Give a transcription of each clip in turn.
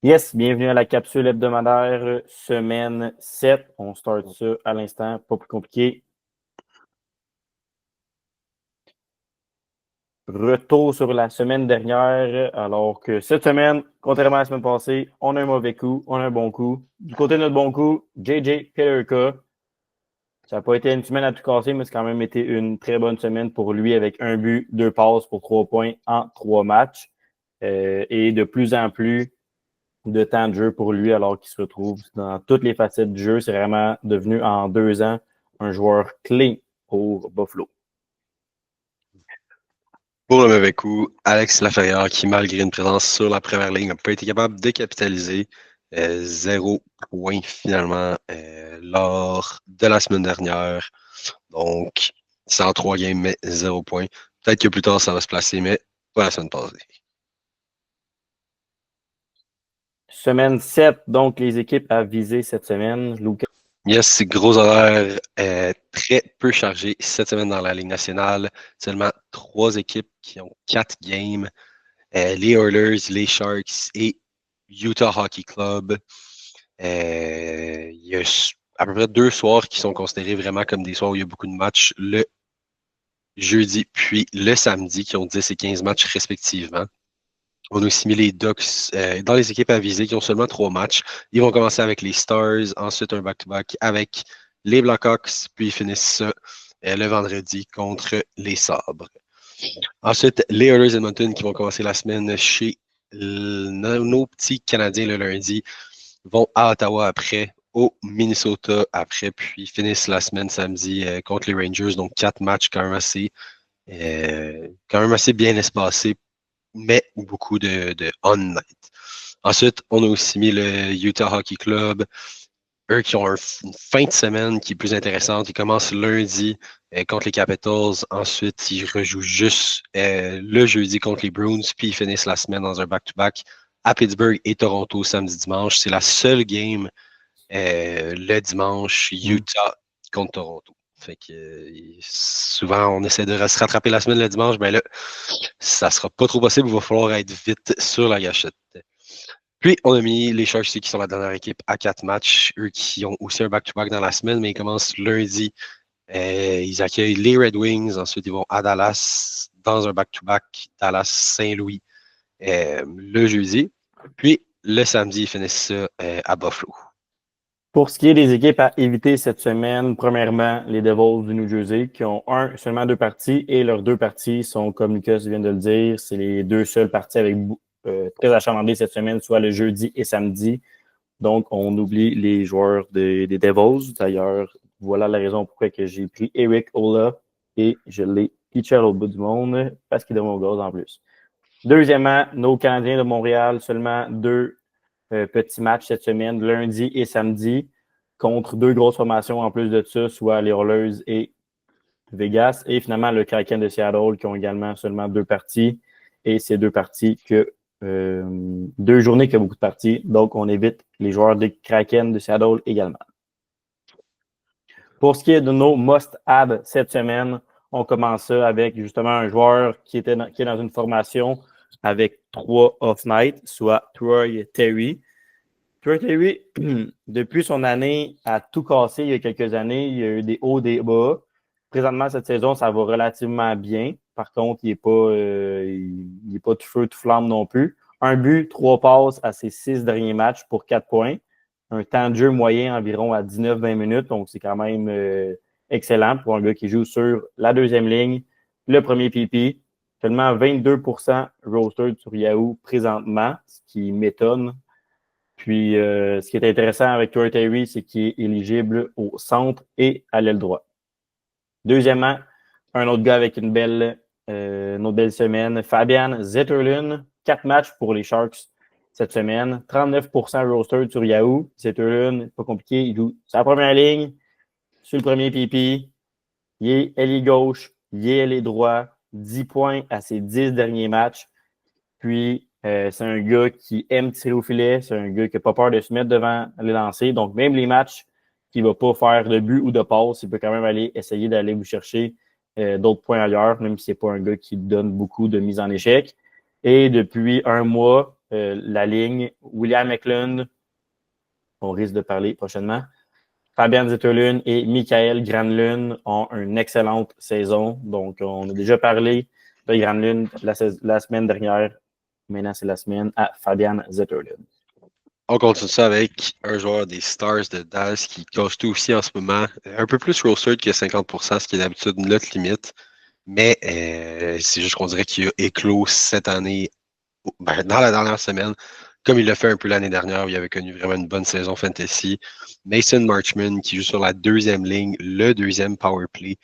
Yes, bienvenue à la capsule hebdomadaire semaine 7. On start ça à l'instant, pas plus compliqué. Retour sur la semaine dernière, alors que cette semaine, contrairement à la semaine passée, on a un mauvais coup, on a un bon coup. Du côté de notre bon coup, JJ Peterka. Ça n'a pas été une semaine à tout casser, mais c'est quand même été une très bonne semaine pour lui avec un but, 2 passes pour 3 points en 3 matchs. Et de plus en plus, de temps de jeu pour lui alors qu'il se retrouve dans toutes les facettes du jeu. C'est vraiment devenu en 2 ans un joueur clé pour Buffalo. Pour le mauvais coup, Alex Laferrière, qui, malgré une présence sur la première ligne, n'a pas été capable de capitaliser. 0 point finalement lors de la semaine dernière. Donc, 103 games, mais 0 point. Peut-être que plus tard, ça va se placer, mais pas la semaine passée. Semaine 7, donc les équipes à viser cette semaine. Lucas. Yes, gros horaire, très peu chargé cette semaine dans la Ligue nationale. Seulement 3 équipes qui ont 4 games. Les Oilers, les Sharks et Utah Hockey Club. Il y a à peu près 2 soirs qui sont considérés vraiment comme des soirs où il y a beaucoup de matchs, le jeudi puis le samedi, qui ont 10 et 15 matchs respectivement. On a aussi mis les Ducks dans les équipes à viser qui ont seulement 3 matchs. Ils vont commencer avec les Stars, ensuite un back-to-back avec les Blackhawks, puis ils finissent ça le vendredi contre les Sabres. Ensuite, les Oilers Edmonton qui vont commencer la semaine chez nos petits Canadiens le lundi, vont à Ottawa après, au Minnesota après, puis finissent la semaine samedi contre les Rangers. Donc, 4 matchs quand même assez bien espacés, mais beaucoup de on-night. Ensuite, on a aussi mis le Utah Hockey Club, eux qui ont une fin de semaine qui est plus intéressante. Ils commencent lundi contre les Capitals. Ensuite, ils rejouent juste le jeudi contre les Bruins. Puis ils finissent la semaine dans un back-to-back à Pittsburgh et Toronto samedi-dimanche. C'est la seule game le dimanche, Utah contre Toronto. Fait que souvent, on essaie de se rattraper la semaine le dimanche. Ben là, ça sera pas trop possible. Il va falloir être vite sur la gâchette. Puis, on a mis les Sharks qui sont la dernière équipe à 4 matchs. Eux qui ont aussi un back-to-back dans la semaine, mais ils commencent lundi. Ils accueillent les Red Wings. Ensuite, ils vont à Dallas dans un back-to-back Dallas-Saint-Louis le jeudi. Puis, le samedi, ils finissent ça à Buffalo. Pour ce qui est des équipes à éviter cette semaine, premièrement, les Devils du New Jersey qui ont seulement 2 parties et leurs 2 parties sont, comme Lucas vient de le dire, c'est les 2 seules parties avec très achalandées cette semaine, soit le jeudi et samedi. Donc, on oublie les joueurs des Devils. D'ailleurs, voilà la raison pourquoi que j'ai pris Eric Ola et je l'ai pitché au bout du monde parce qu'il est de mon gaz en plus. Deuxièmement, nos Canadiens de Montréal, seulement 2 petits matchs cette semaine, lundi et samedi, contre 2 grosses formations en plus de ça, soit les Oilers et Vegas. Et finalement, le Kraken de Seattle qui ont également seulement 2 parties. Et c'est 2 parties que 2 journées qui ont beaucoup de parties. Donc, on évite les joueurs des Kraken de Seattle également. Pour ce qui est de nos must-have cette semaine, on commence ça avec justement un joueur qui est dans une formation avec 3 off-night, soit Troy Terry. Troy Terry, depuis son année à tout casser il y a quelques années, il y a eu des hauts, des bas. Présentement, cette saison, ça va relativement bien. Par contre, il n'est pas tout feu, tout flamme non plus. Un but, 3 passes à ses 6 derniers matchs pour 4 points. Un temps de jeu moyen environ à 19-20 minutes. Donc, c'est quand même excellent pour un gars qui joue sur la deuxième ligne, le premier PP. Seulement 22% rostered sur Yahoo présentement, ce qui m'étonne. Puis, ce qui est intéressant avec Troy Terry, c'est qu'il est éligible au centre et à l'aile droite. Deuxièmement, un autre gars avec une autre belle semaine, Fabian Zetterlund, 4 matchs pour les Sharks cette semaine, 39% rostered sur Yahoo. Zetterlund, pas compliqué, il joue sa première ligne, sur le premier PP, il est ailier gauche, il est ailier droit, 10 points à ses 10 derniers matchs. Puis, c'est un gars qui aime tirer au filet, c'est un gars qui n'a pas peur de se mettre devant les lancers. Donc, même les matchs qu'il ne va pas faire de but ou de passe, il peut quand même aller essayer d'aller vous chercher d'autres points ailleurs, même si ce n'est pas un gars qui donne beaucoup de mise en échec. Et depuis un mois, la ligne. William Eklund, on risque de parler prochainement. Fabian Zetterlund et Michael Granlund ont une excellente saison. Donc, on a déjà parlé de Granlund la semaine dernière. Maintenant, c'est la semaine à Fabian Zetterlund. On continue ça avec un joueur des Stars de Dallas qui casse tout aussi en ce moment. Un peu plus rostered que 50%, ce qui est d'habitude notre limite. Mais c'est juste qu'on dirait qu'il a éclos cette année, dans la dernière semaine, comme il l'a fait un peu l'année dernière où il avait connu vraiment une bonne saison fantasy. Mason Marchman qui joue sur la deuxième ligne, le deuxième power play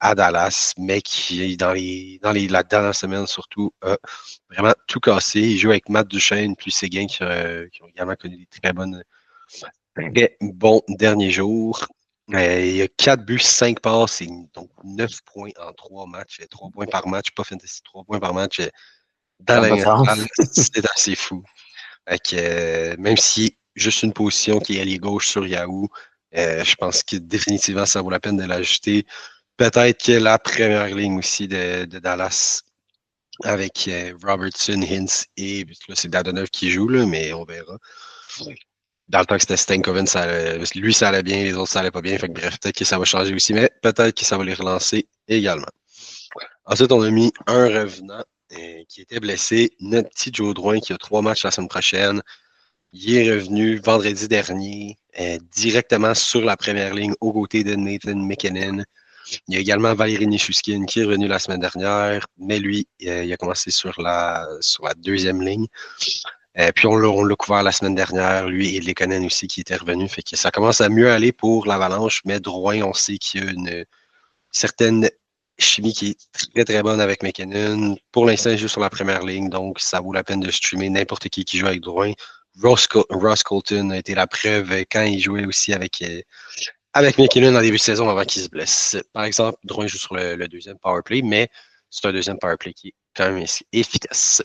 à Dallas, mais qui, la dernière semaine surtout, a vraiment tout cassé. Il joue avec Matt Duchesne puis Seguin qui ont également connu des très bons derniers jours. Il y a 4 buts, 5 passes, et donc 9 points en 3 matchs. 3 points par match, pas fantasy, 3 points par match. Dans Ça n'a pas de la sens. c'est assez fou. Même si juste une position qui est alliée gauche sur Yahoo, je pense que définitivement ça vaut la peine de l'ajouter. Peut-être que la première ligne aussi de Dallas avec Robertson, Hintz et là, c'est Dadonov qui joue, là, mais on verra. Dans le temps que c'était Stankoven, lui, ça allait bien, les autres, ça allait pas bien. Fait que, bref, peut-être que ça va changer aussi, mais peut-être que ça va les relancer également. Ensuite, on a mis un revenant qui était blessé, notre petit Joe Drouin qui a 3 matchs la semaine prochaine. Il est revenu vendredi dernier directement sur la première ligne aux côtés de Nathan McKinnon. Il y a également Valérie Nichushkin qui est revenu la semaine dernière, mais lui, il a commencé sur la deuxième ligne. Puis on l'a couvert la semaine dernière, lui et Lekonen aussi qui était revenu. Fait que ça commence à mieux aller pour l'Avalanche, mais Drouin, on sait qu'il y a une certaine chimie qui est très très bonne avec McKinnon. Pour l'instant, il joue sur la première ligne, donc ça vaut la peine de streamer n'importe qui joue avec Drouin. Ross Colton a été la preuve quand il jouait aussi avec McKinnon en début de saison avant qu'il se blesse. Par exemple, Drouin joue sur le deuxième powerplay, mais c'est un deuxième powerplay qui est quand même efficace.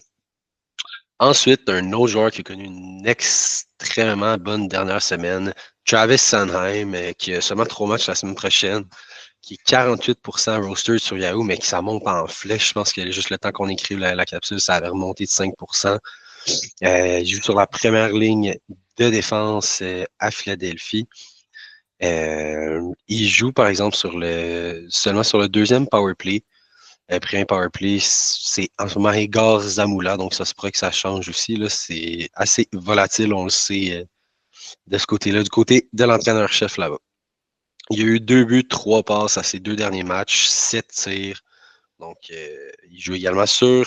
Ensuite, un autre joueur qui a connu une extrêmement bonne dernière semaine, Travis Sanheim, qui a seulement 3 matchs la semaine prochaine, qui est 48% roster sur Yahoo, mais qui ça monte en flèche. Je pense qu'il y a juste le temps qu'on écrive la capsule, ça avait remonté de 5%. Il joue sur la première ligne de défense à Philadelphie. Il joue, par exemple, seulement sur le deuxième powerplay. Premier powerplay, c'est en ce moment Igor Zamula, donc ça se pourrait que ça change aussi. Là. C'est assez volatile, on le sait, de ce côté-là, du côté de l'entraîneur-chef là-bas. Il y a eu 2 buts, 3 passes à ses 2 derniers matchs, 7 tirs. Donc, il joue également sur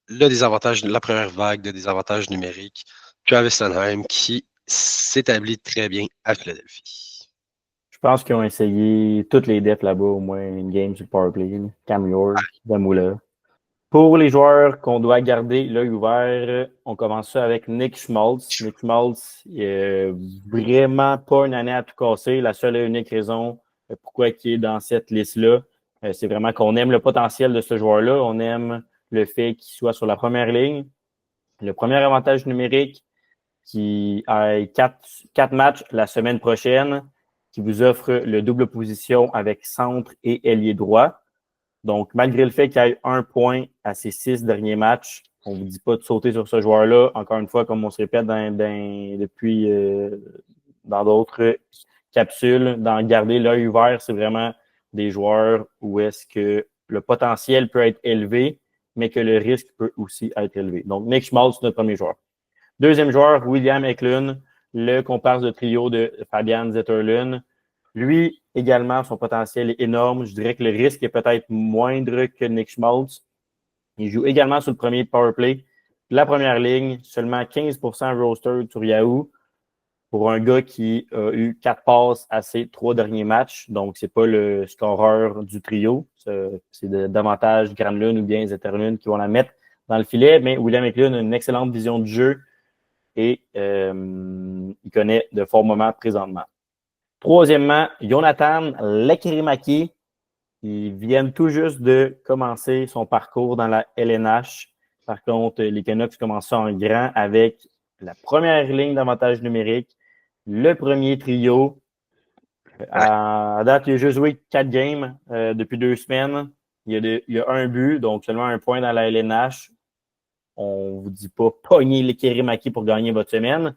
le désavantage, la première vague de désavantage numérique. Travis Sanheim qui s'établit très bien à Philadelphie. Je pense qu'ils ont essayé toutes les defs là-bas, au moins une game sur le powerplay. Cam York, Damula. Pour les joueurs qu'on doit garder l'œil ouvert, on commence ça avec Nick Schmaltz. Nick Schmaltz, il n'a vraiment pas une année à tout casser. La seule et unique raison pourquoi il est dans cette liste-là, c'est vraiment qu'on aime le potentiel de ce joueur-là. On aime le fait qu'il soit sur la première ligne. Le premier avantage numérique, qui a 4 matchs la semaine prochaine, qui vous offre le double position avec centre et ailier droit. Donc, malgré le fait qu'il y ait 1 point à ses 6 derniers matchs, on ne vous dit pas de sauter sur ce joueur-là. Encore une fois, comme on se répète depuis dans d'autres capsules, dans garder l'œil ouvert, c'est vraiment des joueurs où est-ce que le potentiel peut être élevé, mais que le risque peut aussi être élevé. Donc, Nick Schmaltz, notre premier joueur. Deuxième joueur, William Eklund, le comparse de trio de Fabian Zetterlund. Lui, également, son potentiel est énorme. Je dirais que le risque est peut-être moindre que Nick Schmaltz. Il joue également sur le premier powerplay. La première ligne, seulement 15% roster sur Yahoo pour un gars qui a eu 4 passes à ses 3 derniers matchs. Donc, c'est pas le scoreur du trio. C'est davantage Granlund ou bien Zetterlund qui vont la mettre dans le filet. Mais William Eklund a une excellente vision du jeu et il connaît de forts moments présentement. Troisièmement, Jonathan Lekkerimäki. Ils viennent tout juste de commencer son parcours dans la LNH. Par contre, les Canucks commencent ça en grand avec la première ligne d'avantage numérique, le premier trio. À date, il a juste joué 4 games depuis 2 semaines. Il y a 1 but, donc seulement 1 point dans la LNH. on ne vous dit pas pogner les Kerimaki pour gagner votre semaine.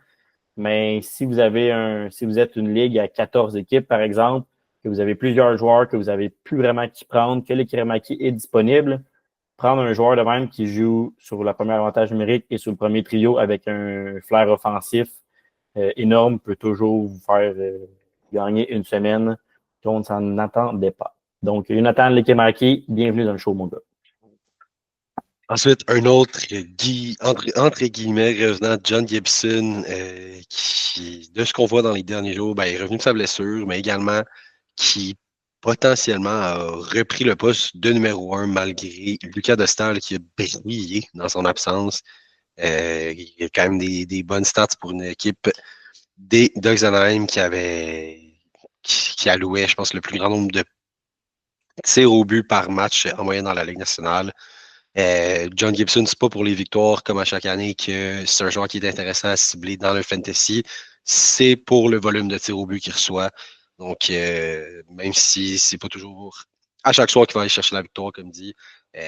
Mais si vous êtes une ligue à 14 équipes, par exemple, que vous avez plusieurs joueurs, que vous n'avez plus vraiment qui prendre, que le Kerimaki est disponible, prendre un joueur de même qui joue sur le premier avantage numérique et sur le premier trio avec un flair offensif énorme peut toujours vous faire gagner une semaine qu'on ne s'en attendait pas. Donc, Jonathan Lekemarki, bienvenue dans le show, mon gars. Ensuite, un autre, entre guillemets, revenant, John Gibson, qui, de ce qu'on voit dans les derniers jours, ben, est revenu de sa blessure, mais également qui potentiellement a repris le poste de numéro 1 malgré Lucas Dostal qui a brillé dans son absence. Il y a quand même des bonnes stats pour une équipe des Ducks d'Anaheim qui allouait, je pense, le plus grand nombre de tirs au but par match en moyenne dans la Ligue nationale. John Gibson, c'est pas pour les victoires comme à chaque année que c'est un joueur qui est intéressant à cibler dans le fantasy. C'est pour le volume de tirs au but qu'il reçoit. Donc, même si c'est pas toujours à chaque soir qu'il va aller chercher la victoire, comme dit,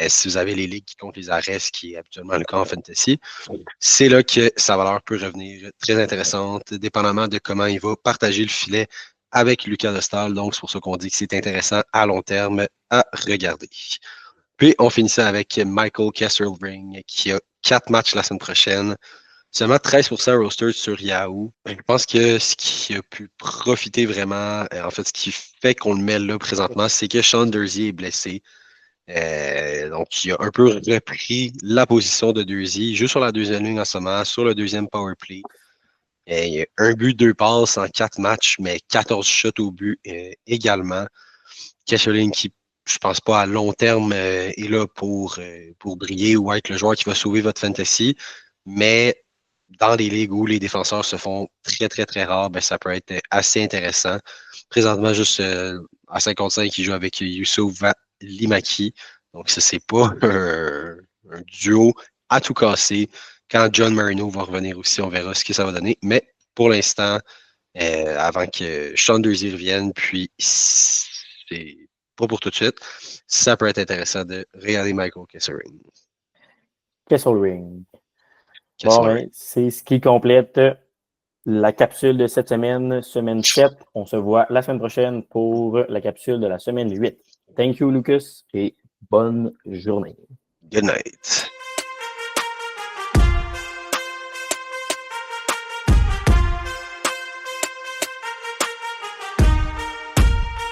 si vous avez les ligues qui comptent les arrêts, ce qui est habituellement le cas en fantasy, c'est là que sa valeur peut revenir très intéressante, dépendamment de comment il va partager le filet avec Lucas Dostal. Donc, c'est pour ça qu'on dit que c'est intéressant à long terme à regarder. Puis, on finissait avec Michael Kesselring, qui a 4 matchs la semaine prochaine. Seulement 13% roster sur Yahoo. Je pense que ce qui a pu profiter vraiment, en fait, ce qui fait qu'on le met là présentement, c'est que Sean Durzi est blessé. Donc, il a un peu repris la position de Durzi. Il joue sur la deuxième ligne en ce moment, sur le deuxième power play. Il y a un but, 2 passes en 4 matchs, mais 14 shots au but également. Kesselring qui, je pense pas à long terme, est là pour briller ou être le joueur qui va sauver votre fantasy. Mais dans les ligues où les défenseurs se font très, très, très rares, ben, ça peut être assez intéressant. Présentement, juste à 55, il joue avec Youssouf Limaki. Donc, ça, c'est pas un duo à tout casser. Quand John Marino va revenir aussi, on verra ce que ça va donner. Mais pour l'instant, avant que Sean Durzi revienne, puis c'est pas pour tout de suite, ça peut être intéressant de regarder Michael Kesselring. Kesselring. Bon, ben, c'est ce qui complète la capsule de cette semaine, semaine 7. On se voit la semaine prochaine pour la capsule de la semaine 8. Thank you, Lucas, et bonne journée. Good night.